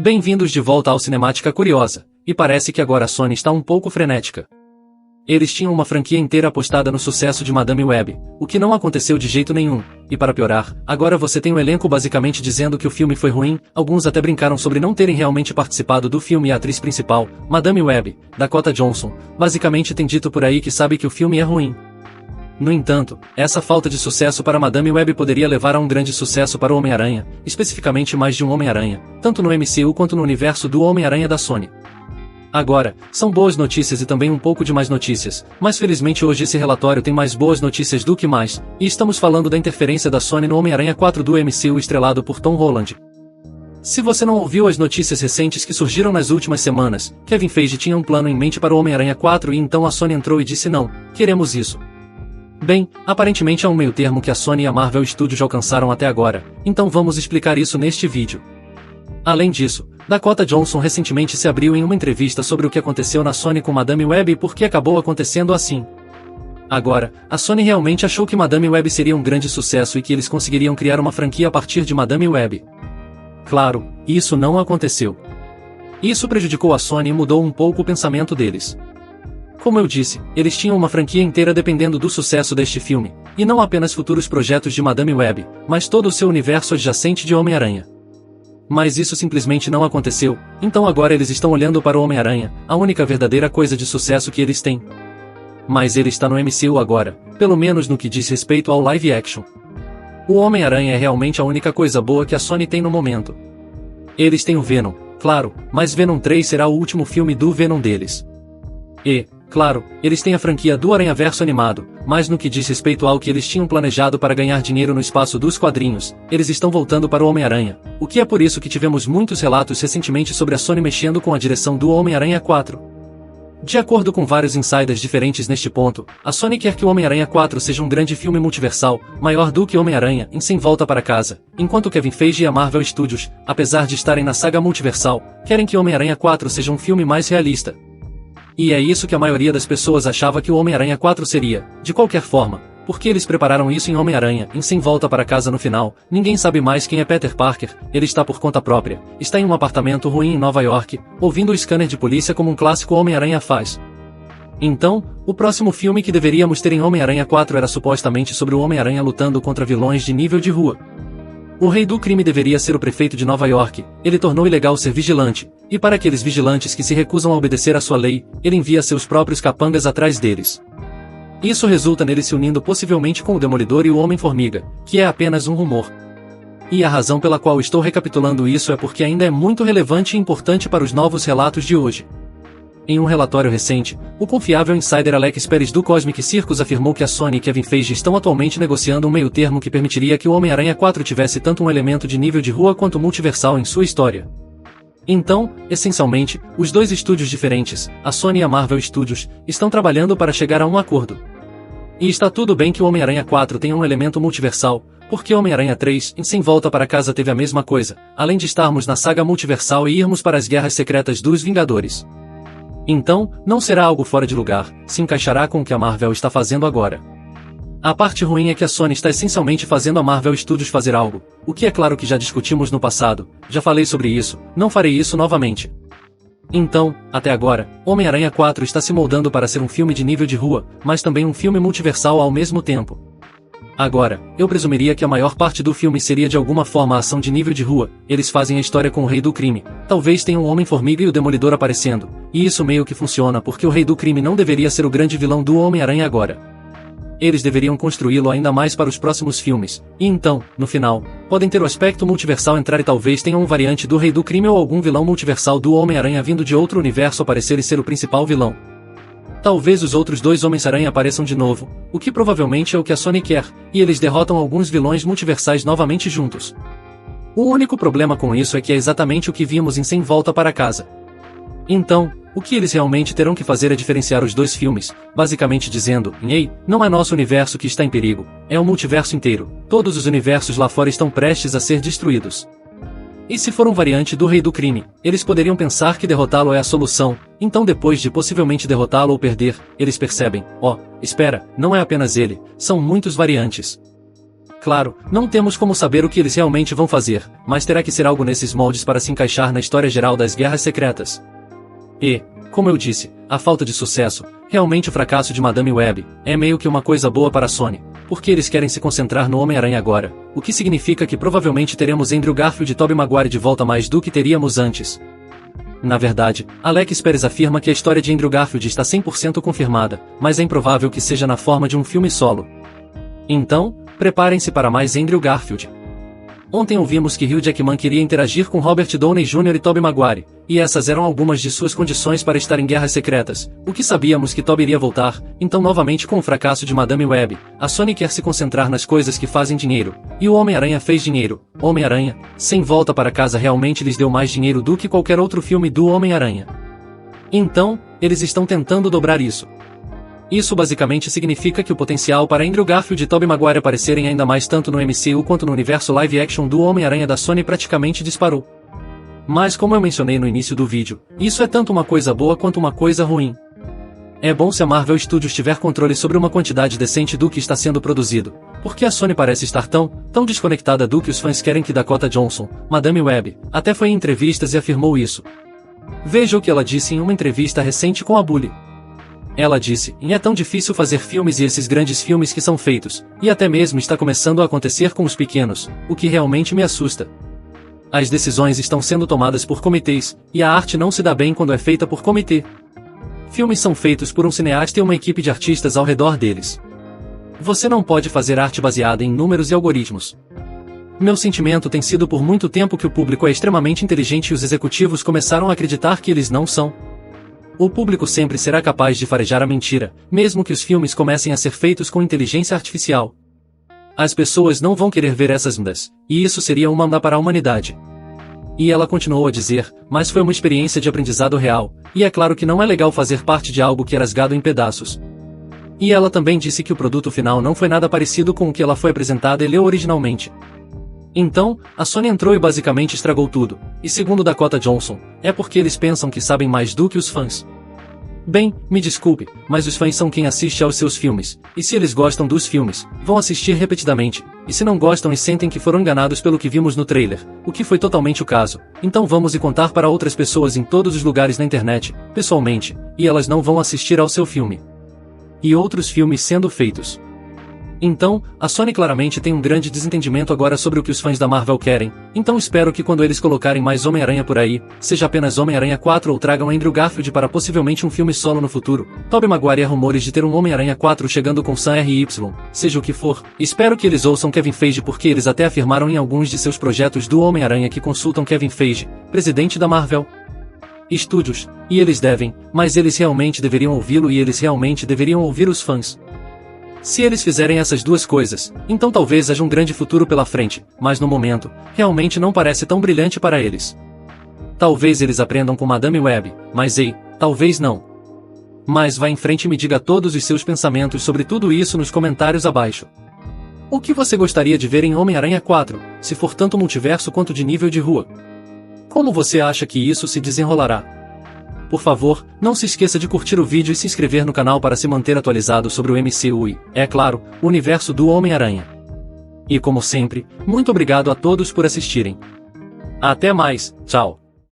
Bem-vindos de volta ao Cinemática Curiosa, e parece que agora a Sony está um pouco frenética. Eles tinham uma franquia inteira apostada no sucesso de Madame Web, o que não aconteceu de jeito nenhum, e para piorar, agora você tem um elenco basicamente dizendo que o filme foi ruim, alguns até brincaram sobre não terem realmente participado do filme e a atriz principal, Madame Web, Dakota Johnson, basicamente tem dito por aí que sabe que o filme é ruim. No entanto, essa falta de sucesso para Madame Web poderia levar a um grande sucesso para o Homem-Aranha, especificamente mais de um Homem-Aranha, tanto no MCU quanto no universo do Homem-Aranha da Sony. Agora, são boas notícias e também um pouco de mais notícias, mas felizmente hoje esse relatório tem mais boas notícias do que mais, e estamos falando da interferência da Sony no Homem-Aranha 4 do MCU estrelado por Tom Holland. Se você não ouviu as notícias recentes que surgiram nas últimas semanas, Kevin Feige tinha um plano em mente para o Homem-Aranha 4 e então a Sony entrou e disse não, queremos isso. Bem, aparentemente é um meio termo que a Sony e a Marvel Studios alcançaram até agora, então vamos explicar isso neste vídeo. Além disso, Dakota Johnson recentemente se abriu em uma entrevista sobre o que aconteceu na Sony com Madame Web e por que acabou acontecendo assim. Agora, a Sony realmente achou que Madame Web seria um grande sucesso e que eles conseguiriam criar uma franquia a partir de Madame Web. Claro, isso não aconteceu. Isso prejudicou a Sony e mudou um pouco o pensamento deles. Como eu disse, eles tinham uma franquia inteira dependendo do sucesso deste filme, e não apenas futuros projetos de Madame Web, mas todo o seu universo adjacente de Homem-Aranha. Mas isso simplesmente não aconteceu, então agora eles estão olhando para o Homem-Aranha, a única verdadeira coisa de sucesso que eles têm. Mas ele está no MCU agora, pelo menos no que diz respeito ao live action. O Homem-Aranha é realmente a única coisa boa que a Sony tem no momento. Eles têm o Venom, claro, mas Venom 3 será o último filme do Venom deles. E, claro, eles têm a franquia do Aranhaverso animado, mas no que diz respeito ao que eles tinham planejado para ganhar dinheiro no espaço dos quadrinhos, eles estão voltando para o Homem-Aranha, o que é por isso que tivemos muitos relatos recentemente sobre a Sony mexendo com a direção do Homem-Aranha 4. De acordo com vários insiders diferentes neste ponto, a Sony quer que o Homem-Aranha 4 seja um grande filme multiversal, maior do que Homem-Aranha em Sem Volta para Casa, enquanto Kevin Feige e a Marvel Studios, apesar de estarem na saga multiversal, querem que Homem-Aranha 4 seja um filme mais realista. E é isso que a maioria das pessoas achava que o Homem-Aranha 4 seria, de qualquer forma, porque eles prepararam isso em Homem-Aranha, em Sem Volta para Casa no final, ninguém sabe mais quem é Peter Parker, ele está por conta própria, está em um apartamento ruim em Nova York, ouvindo o scanner de polícia como um clássico Homem-Aranha faz. Então, o próximo filme que deveríamos ter em Homem-Aranha 4 era supostamente sobre o Homem-Aranha lutando contra vilões de nível de rua. O rei do crime deveria ser o prefeito de Nova York, ele tornou ilegal ser vigilante, e para aqueles vigilantes que se recusam a obedecer à sua lei, ele envia seus próprios capangas atrás deles. Isso resulta nele se unindo possivelmente com o Demolidor e o Homem-Formiga, que é apenas um rumor. E a razão pela qual estou recapitulando isso é porque ainda é muito relevante e importante para os novos relatos de hoje. Em um relatório recente, o confiável insider Alex Perez do Cosmic Circus afirmou que a Sony e Kevin Feige estão atualmente negociando um meio termo que permitiria que o Homem-Aranha 4 tivesse tanto um elemento de nível de rua quanto multiversal em sua história. Então, essencialmente, os dois estúdios diferentes, a Sony e a Marvel Studios, estão trabalhando para chegar a um acordo. E está tudo bem que o Homem-Aranha 4 tenha um elemento multiversal, porque Homem-Aranha 3, em Sem Volta para Casa teve a mesma coisa, além de estarmos na saga multiversal e irmos para as guerras secretas dos Vingadores. Então, não será algo fora de lugar, se encaixará com o que a Marvel está fazendo agora. A parte ruim é que a Sony está essencialmente fazendo a Marvel Studios fazer algo, o que é claro que já discutimos no passado, já falei sobre isso, não farei isso novamente. Então, até agora, Homem-Aranha 4 está se moldando para ser um filme de nível de rua, mas também um filme multiversal ao mesmo tempo. Agora, eu presumiria que a maior parte do filme seria de alguma forma a ação de nível de rua, eles fazem a história com o Rei do Crime, talvez tenham o Homem-Formiga e o Demolidor aparecendo, e isso meio que funciona porque o Rei do Crime não deveria ser o grande vilão do Homem-Aranha agora. Eles deveriam construí-lo ainda mais para os próximos filmes, e então, no final, podem ter o aspecto multiversal entrar e talvez tenham um variante do Rei do Crime ou algum vilão multiversal do Homem-Aranha vindo de outro universo aparecer e ser o principal vilão. Talvez os outros dois Homens-Aranha apareçam de novo, o que provavelmente é o que a Sony quer, e eles derrotam alguns vilões multiversais novamente juntos. O único problema com isso é que é exatamente o que vimos em Sem Volta para Casa. Então, o que eles realmente terão que fazer é diferenciar os dois filmes, basicamente dizendo, ei, não é nosso universo que está em perigo, é o multiverso inteiro, todos os universos lá fora estão prestes a ser destruídos. E se for um variante do Rei do Crime, eles poderiam pensar que derrotá-lo é a solução, então depois de possivelmente derrotá-lo ou perder, eles percebem, espera, não é apenas ele, são muitos variantes. claro, não temos como saber o que eles realmente vão fazer, mas terá que ser algo nesses moldes para se encaixar na história geral das Guerras Secretas. E, como eu disse, a falta de sucesso, realmente o fracasso de Madame Web, é meio que uma coisa boa para a Sony, porque eles querem se concentrar no Homem-Aranha agora, o que significa que provavelmente teremos Andrew Garfield e Tobey Maguire de volta mais do que teríamos antes. Na verdade, Alex Perez afirma que a história de Andrew Garfield está 100% confirmada, mas é improvável que seja na forma de um filme solo. Então, preparem-se para mais Andrew Garfield. Ontem ouvimos que Hugh Jackman queria interagir com Robert Downey Jr. e Tobey Maguire, e essas eram algumas de suas condições para estar em Guerras Secretas, o que sabíamos que Tobey iria voltar, então novamente com o fracasso de Madame Web, a Sony quer se concentrar nas coisas que fazem dinheiro, e o Homem-Aranha fez dinheiro. Homem-Aranha, sem volta para casa realmente lhes deu mais dinheiro do que qualquer outro filme do Homem-Aranha. Então, eles estão tentando dobrar isso. Isso basicamente significa que o potencial para Andrew Garfield e Tobey Maguire aparecerem ainda mais tanto no MCU quanto no universo live-action do Homem-Aranha da Sony praticamente disparou. Mas como eu mencionei no início do vídeo, isso é tanto uma coisa boa quanto uma coisa ruim. É bom se a Marvel Studios tiver controle sobre uma quantidade decente do que está sendo produzido, porque a Sony parece estar tão desconectada do que os fãs querem que Dakota Johnson, Madame Web, até foi em entrevistas e afirmou isso. Veja o que ela disse em uma entrevista recente com a Bully. Ela disse, é tão difícil fazer filmes e esses grandes filmes que são feitos, e até mesmo está começando a acontecer com os pequenos, o que realmente me assusta. As decisões estão sendo tomadas por comitês, e a arte não se dá bem quando é feita por comitê. Filmes são feitos por um cineasta e uma equipe de artistas ao redor deles. Você não pode fazer arte baseada em números e algoritmos. Meu sentimento tem sido por muito tempo que o público é extremamente inteligente e os executivos começaram a acreditar que eles não são. O público sempre será capaz de farejar a mentira, mesmo que os filmes comecem a ser feitos com inteligência artificial. As pessoas não vão querer ver essas mudas, e isso seria uma manda para a humanidade. E ela continuou a dizer, mas foi uma experiência de aprendizado real, e é claro que não é legal fazer parte de algo que é rasgado em pedaços. E ela também disse que o produto final não foi nada parecido com o que ela foi apresentada e leu originalmente. Então, a Sony entrou e basicamente estragou tudo, e segundo Dakota Johnson, é porque eles pensam que sabem mais do que os fãs. Bem, me desculpe, mas os fãs são quem assiste aos seus filmes, e se eles gostam dos filmes, vão assistir repetidamente, e se não gostam e sentem que foram enganados pelo que vimos no trailer, o que foi totalmente o caso, então vamos e contar para outras pessoas em todos os lugares na internet, pessoalmente, e elas não vão assistir ao seu filme. E outros filmes sendo feitos. Então, a Sony claramente tem um grande desentendimento agora sobre o que os fãs da Marvel querem, então espero que quando eles colocarem mais Homem-Aranha por aí, seja apenas Homem-Aranha 4 ou tragam Andrew Garfield para possivelmente um filme solo no futuro. Tobey Maguire há rumores de ter um Homem-Aranha 4 chegando com Sam R.Y., seja o que for, espero que eles ouçam Kevin Feige porque eles até afirmaram em alguns de seus projetos do Homem-Aranha que consultam Kevin Feige, presidente da Marvel Studios, e eles devem, mas eles realmente deveriam ouvi-lo e eles realmente deveriam ouvir os fãs. Se eles fizerem essas duas coisas, então talvez haja um grande futuro pela frente, mas no momento, realmente não parece tão brilhante para eles. Talvez eles aprendam com Madame Web, mas ei, talvez não. Mas vá em frente e me diga todos os seus pensamentos sobre tudo isso nos comentários abaixo. O que você gostaria de ver em Homem-Aranha 4, se for tanto multiverso quanto de nível de rua? Como você acha que isso se desenrolará? Por favor, não se esqueça de curtir o vídeo e se inscrever no canal para se manter atualizado sobre o MCU e, é claro, o universo do Homem-Aranha. E como sempre, muito obrigado a todos por assistirem. Até mais, tchau!